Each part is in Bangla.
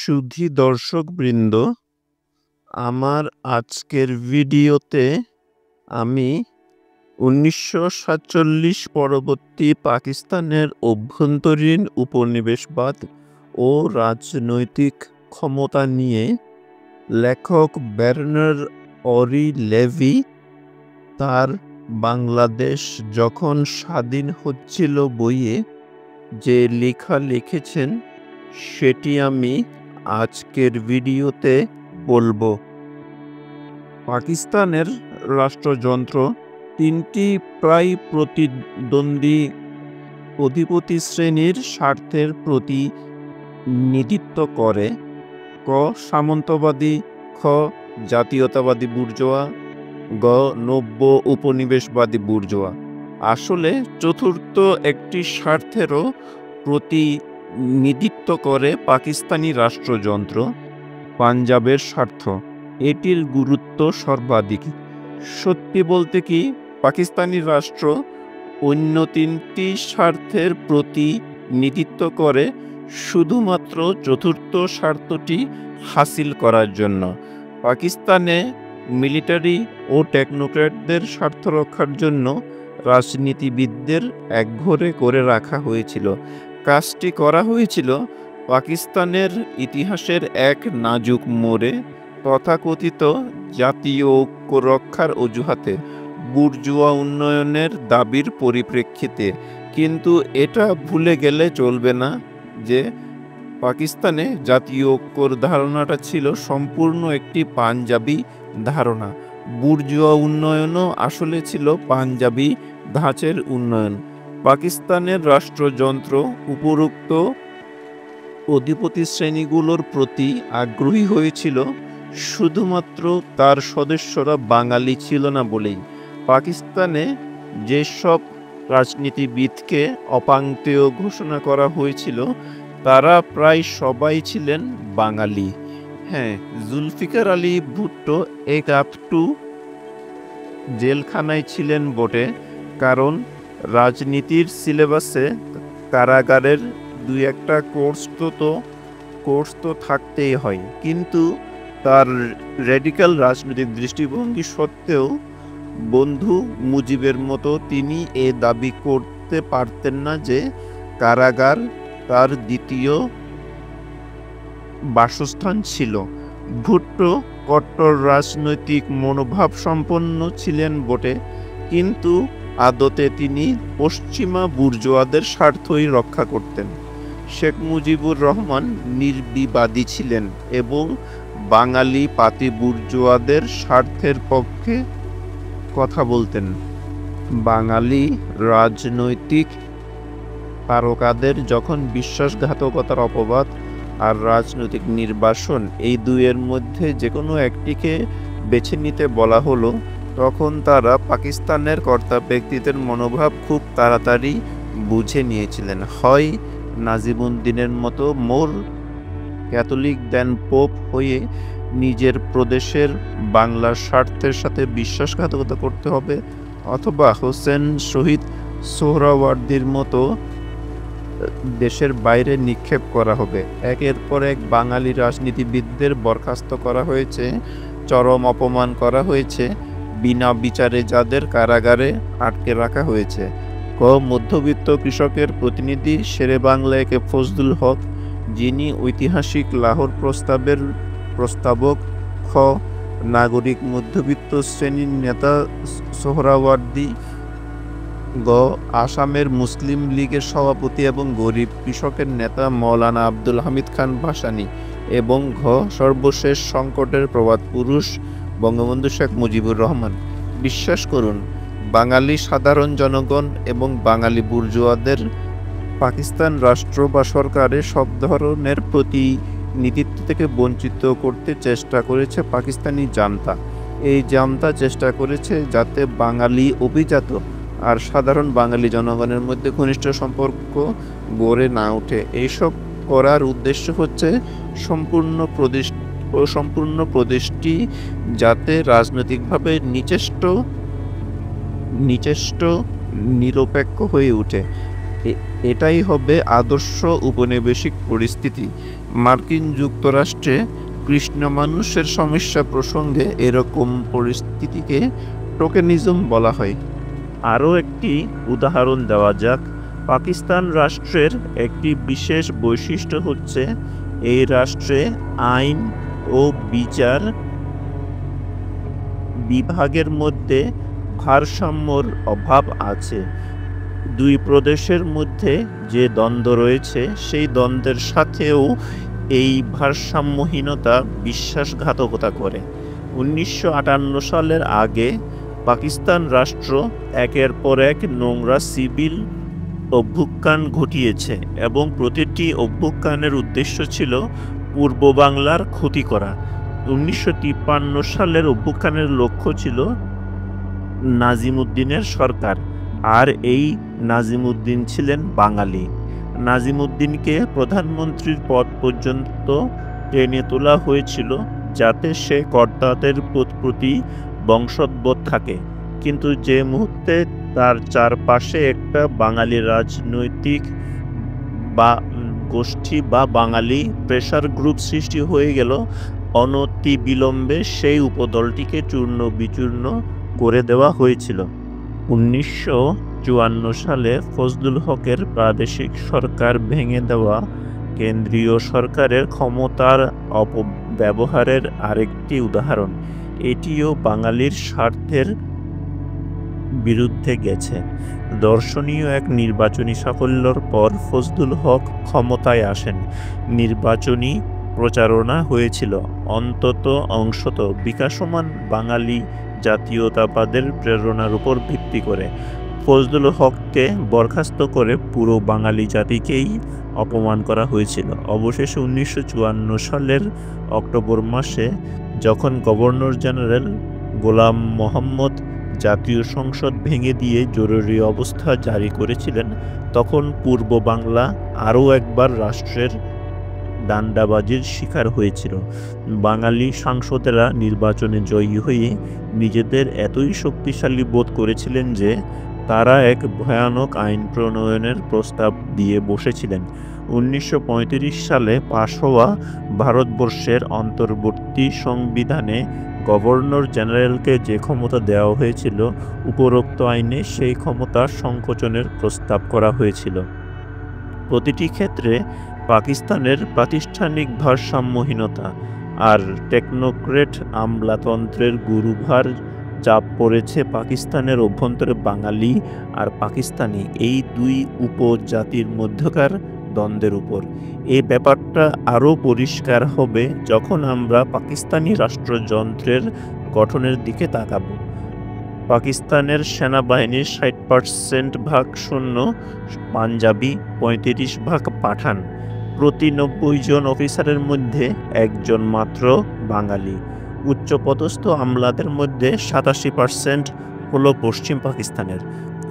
সুধী দর্শকবৃন্দ, আমার আজকের ভিডিওতে আমি 1947 পরবর্তী পাকিস্তানের অভ্যন্তরীণ উপনিবেশবাদ ও রাজনৈতিক ক্ষমতা নিয়ে লেখক বার্নার্ড অরি লেভি তার বাংলাদেশ যখন স্বাধীন হচ্ছিল বইয়ে যে লেখা লিখেছেন সেটি আমি আজকের ভিডিওতে বলবো। পাকিস্তানের রাষ্ট্রযন্ত্র তিনটি প্রায় প্রতিদ্বন্দ্বী অধিপতি শ্রেণীর স্বার্থের প্রতিনিধিত্ব করে। ক. সামন্তবাদী, খ. জাতীয়তাবাদী বুর্জোয়া, গ. নব্য উপনিবেশবাদী বুর্জোয়া। আসলে চতুর্থ একটি স্বার্থেরও প্রতিনিধিত্ব করে পাকিস্তানি রাষ্ট্রযন্ত্র, পাঞ্জাবের স্বার্থ। এটির গুরুত্ব সর্বাধিক। সত্যি বলতে কি, পাকিস্তানি রাষ্ট্র অন্য তিনটি স্বার্থের প্রতিনিধিত্ব করে শুধুমাত্র চতুর্থ স্বার্থটি হাসিল করার জন্য। পাকিস্তানে মিলিটারি ও টেকনোক্র্যাটদের স্বার্থ রক্ষার জন্য রাজনীতিবিদদের একঘরে করে রাখা হয়েছিল। কাজটি করা হয়েছিল পাকিস্তানের ইতিহাসের এক নাজুক মোড়ে, তথাকথিত জাতীয় ঐক্য রক্ষার অজুহাতে, বুর্জোয়া উন্নয়নের দাবির পরিপ্রেক্ষিতে। কিন্তু এটা ভুলে গেলে চলবে না যে পাকিস্তানে জাতীয় ঐক্যর ধারণাটা ছিল সম্পূর্ণ একটি পাঞ্জাবি ধারণা। বুর্জোয়া উন্নয়নও আসলে ছিল পাঞ্জাবি ধাঁচের উন্নয়ন। পাকিস্তানের রাষ্ট্রযন্ত্র উপরোক্ত অধিপতি শ্রেণীগুলোর প্রতি আগ্রহী হয়েছিল শুধুমাত্র তার সদস্যরা বাঙালি ছিল না বলেই। পাকিস্তানে যেসব রাজনীতিবিদকে অপাংক্তেয় ঘোষণা করা হয়েছিল তারা প্রায় সবাই ছিলেন বাঙালি। জুলফিকার আলী ভুট্টো এক আপটু জেলখানায় ছিলেন বটে, কারণ রাজনীতির সিলেবাসে কারাগারের দুই একটা কোর্স তো থাকতেই হয়। কিন্তু তার রেডিক্যাল রাজনৈতিক দৃষ্টিভঙ্গি সত্ত্বেও বন্ধু মুজিবের মতো তিনি এ দাবি করতে পারতেন না যে কারাগার তার দ্বিতীয় বাসস্থান ছিল। ভুট্টো কট্টর রাজনৈতিক মনোভাব সম্পন্ন ছিলেন বটে, কিন্তু আদতে তিনি পশ্চিমা বুর্জোয়াদের স্বার্থই রক্ষা করতেন। শেখ মুজিবুর রহমান নির্বিবাদী ছিলেন এবং বাঙালি পাতি বুর্জোয়াদের স্বার্থের পক্ষে কথা বলতেন। বাঙালি রাজনৈতিক তারকাদের যখন বিশ্বাসঘাতকতার অপবাদ আর রাজনৈতিক নির্বাসন, এই দুইয়ের মধ্যে যে কোনো একটিকে বেছে নিতে বলা হলো, তখন তারা পাকিস্তানের কর্তা ব্যক্তিদের মনোভাব খুব তাড়াতাড়ি বুঝে নিয়েছিলেন। হয় নাজিমুদ্দিনের মতো মোর ক্যাথলিক দেন পোপ হয়ে নিজের প্রদেশের বাংলার স্বার্থের সাথে বিশ্বাসঘাতকতা করতে হবে, অথবা হোসেন শহীদ সোহরাওয়ার্দীর মতো দেশের বাইরে নিক্ষেপ করা হবে। একের পর এক বাঙালি রাজনীতিবিদদের বরখাস্ত করা হয়েছে, চরম অপমান করা হয়েছে, বিনা বিচারে যাদের কারাগারে আটকে রাখা হয়েছে। ক. মধ্যবিত্ত কৃষকের প্রতিনিধি শেরে বাংলা একে ফজলুল হক, যিনি ঐতিহাসিক লাহোর প্রস্তাবের প্রস্তাবক। খ. নাগরিক মধ্যবিত্ত শ্রেণীর নেতা সোহরাওয়ার্দী। গ. আসামের মুসলিম লীগের সভাপতি এবং গরিব কৃষকের নেতা মৌলানা আব্দুল হামিদ খান ভাসানী। এবং ঘ. সর্বশেষ সংকটের প্রবাদ পুরুষ বঙ্গবন্ধু শেখ মুজিবুর রহমান। বিশ্বাস করুন, বাঙালি সাধারণ জনগণ এবং বাঙালি বুর্জোয়াদের পাকিস্তান রাষ্ট্র বা সরকারের সব ধরনের প্রতিনিধিত্ব থেকে বঞ্চিত করতে চেষ্টা করেছে পাকিস্তানি জান্তা। এই জান্তা চেষ্টা করেছে যাতে বাঙালি অভিজাত আর সাধারণ বাঙালি জনগণের মধ্যে ঘনিষ্ঠ সম্পর্ক গড়ে না ওঠে। এইসব করার উদ্দেশ্য হচ্ছে সম্পূর্ণ প্রদেশটি যাতে রাজনৈতিকভাবে নিচেষ্ট নিরপেক্ষ হয়ে ওঠে। এটাই হবে আদর্শ উপনিবেশিক পরিস্থিতি। মার্কিন যুক্তরাষ্ট্রে কৃষ্ণ মানুষের সমস্যা প্রসঙ্গে এরকম পরিস্থিতিকে টোকেনিজম বলা হয়। আরও একটি উদাহরণ দেওয়া যাক। পাকিস্তান রাষ্ট্রের একটি বিশেষ বৈশিষ্ট্য হচ্ছে এই রাষ্ট্রে আইন ও বিচার বিভাগের মধ্যে ভারসাম্যর অভাব আছে। দুই প্রদেশের মধ্যে যে দ্বন্দ্ব রয়েছে সেই দ্বন্দ্বের সাথেও এই ভারসাম্যহীনতা বিশ্বাসঘাতকতা করে। 1958 সালের আগে পাকিস্তান রাষ্ট্র একের পর এক নোংরা সিভিল অভ্যুত্থান ঘটিয়েছে এবং প্রতিটি অভ্যুত্থানের উদ্দেশ্য ছিল পূর্ব বাংলার ক্ষতি করা। 1953 সালের অভ্যুত্থানের লক্ষ্য ছিল নাজিমুদ্দিনের সরকার, আর এই নাজিমুদ্দিন ছিলেন বাঙালি। নাজিমুদ্দিনকে প্রধানমন্ত্রীর পদ পর্যন্ত টেনে তোলা হয়েছিল যাতে সে কর্তাদের প্রতি বংশোদ্ভূত থাকে, কিন্তু যে মুহূর্তে তার চারপাশে একটা বাঙালি রাজনৈতিক বা গোষ্ঠী বা বাঙালি প্রেশার গ্রুপ সৃষ্টি হয়ে গেল, অনতিবিলম্বে সেই উপদলটিকে চূর্ণ বিচূর্ণ করে দেওয়া হয়েছিল। 1954 সালে ফজলুল হকের প্রাদেশিক সরকার ভেঙে দেওয়া কেন্দ্রীয় সরকারের ক্ষমতার অপব্যবহারের আরেকটি উদাহরণ। এটিও বাঙালির স্বার্থের বিরুদ্ধে গেছে। দর্শনীয় এক নির্বাচনী সাফল্যের পর ফজলুল হক ক্ষমতায় আসেন। নির্বাচনী প্রচারণা হয়েছিল অন্তত অংশত বিকাশমান বাঙালি জাতীয়তাবাদের প্রেরণার উপর ভিত্তি করে। ফজলুল হককে বরখাস্ত করে পুরো বাঙালি জাতিকেই অপমান করা হয়েছিল। অবশেষে 1954 সালের অক্টোবর মাসে যখন গভর্নর জেনারেল গোলাম মোহাম্মদ জাতীয় সংসদ ভেঙে দিয়ে জরুরি অবস্থা জারি করেছিলেন, তখন পূর্ব বাংলা আরও একবার রাষ্ট্রের দান্দাবাজির শিকার হয়েছিল। বাঙালি সাংসদেরা নির্বাচনে জয়ী হয়ে নিজেদের এতই শক্তিশালী বোধ করেছিলেন যে তারা এক ভয়ানক আইন প্রণয়নের প্রস্তাব দিয়ে বসেছিলেন। 1935 সালে পাশ হওয়া ভারতবর্ষের অন্তর্বর্তী সংবিধানে গভর্নর জেনারেলকে যে ক্ষমতা দেওয়া হয়েছিল, উপরোক্ত আইনে সেই ক্ষমতা সংকোচনের প্রস্তাব করা হয়েছিল। প্রতিটি ক্ষেত্রে পাকিস্তানের প্রাতিষ্ঠানিক ভারসাম্যহীনতা আর টেকনোক্রেট আমলাতন্ত্রের গুরুভার চাপ পড়েছে পাকিস্তানের অভ্যন্তরে বাঙালি আর পাকিস্তানি এই দুই উপজাতির মধ্যকার দ্বন্দ্বের উপর। এই ব্যাপারটা আরও পরিষ্কার হবে যখন আমরা পাকিস্তানি রাষ্ট্রযন্ত্রের গঠনের দিকে তাকাব। পাকিস্তানের সেনাবাহিনীর 60% ভাগ সৈন্য পাঞ্জাবি, 35 ভাগ পাঠান। প্রতি 90 জন অফিসারের মধ্যে একজন মাত্র বাঙালি। উচ্চপদস্থ আমলাদের মধ্যে 87% হলো পশ্চিম পাকিস্তানের।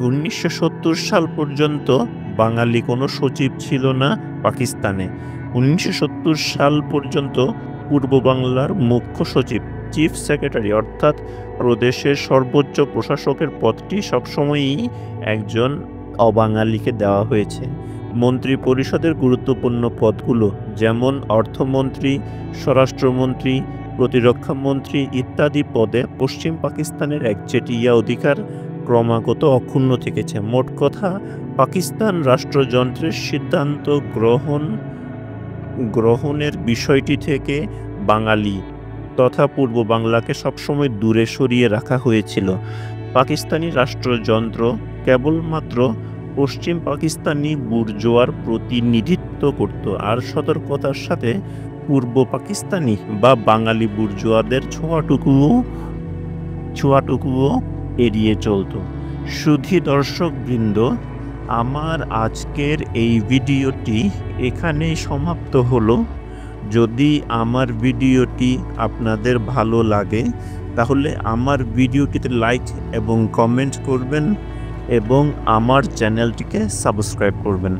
1970 সাল পর্যন্ত বাঙালি কোনো সচিব ছিল না পাকিস্তানে। 1970 সাল পর্যন্ত পূর্ব বাংলার মুখ্য সচিব, চিফ সেক্রেটারি অর্থাৎ প্রদেশের সর্বোচ্চ প্রশাসকের পদটি সবসময়ই একজন অবাঙালিকে দেওয়া হয়েছে। মন্ত্রী পরিষদের গুরুত্বপূর্ণ পদগুলো যেমন অর্থমন্ত্রী, স্বরাষ্ট্রমন্ত্রী, প্রতিরক্ষা মন্ত্রী ইত্যাদি পদে পশ্চিম পাকিস্তানের একচেটিয়া অধিকার ক্রমাগত অক্ষুণ্ণ থেকেছে। মোট কথা, পাকিস্তান রাষ্ট্রযন্ত্রের সিদ্ধান্ত গ্রহণের বিষয়টি থেকে বাঙালি তথা পূর্ব বাংলাকে সবসময় দূরে সরিয়ে রাখা হয়েছিল। পাকিস্তানি রাষ্ট্রযন্ত্র কেবলমাত্র পশ্চিম পাকিস্তানি বুর্জোয়ার প্রতিনিধিত্ব করত, আর সতর্কতার সাথে পূর্ব পাকিস্তানি বা বাঙালি বুর্জোয়াদের ছোঁয়াটুকুও এড়িয়ে চলত। সুধী দর্শকবৃন্দ, আমার আজকের এই ভিডিওটি এখানেই সমাপ্ত হলো। যদি আমার ভিডিওটি আপনাদের ভালো লাগে তাহলে আমার ভিডিওটিতে লাইক এবং কমেন্ট করবেন এবং আমার চ্যানেলটিকে সাবস্ক্রাইব করবেন।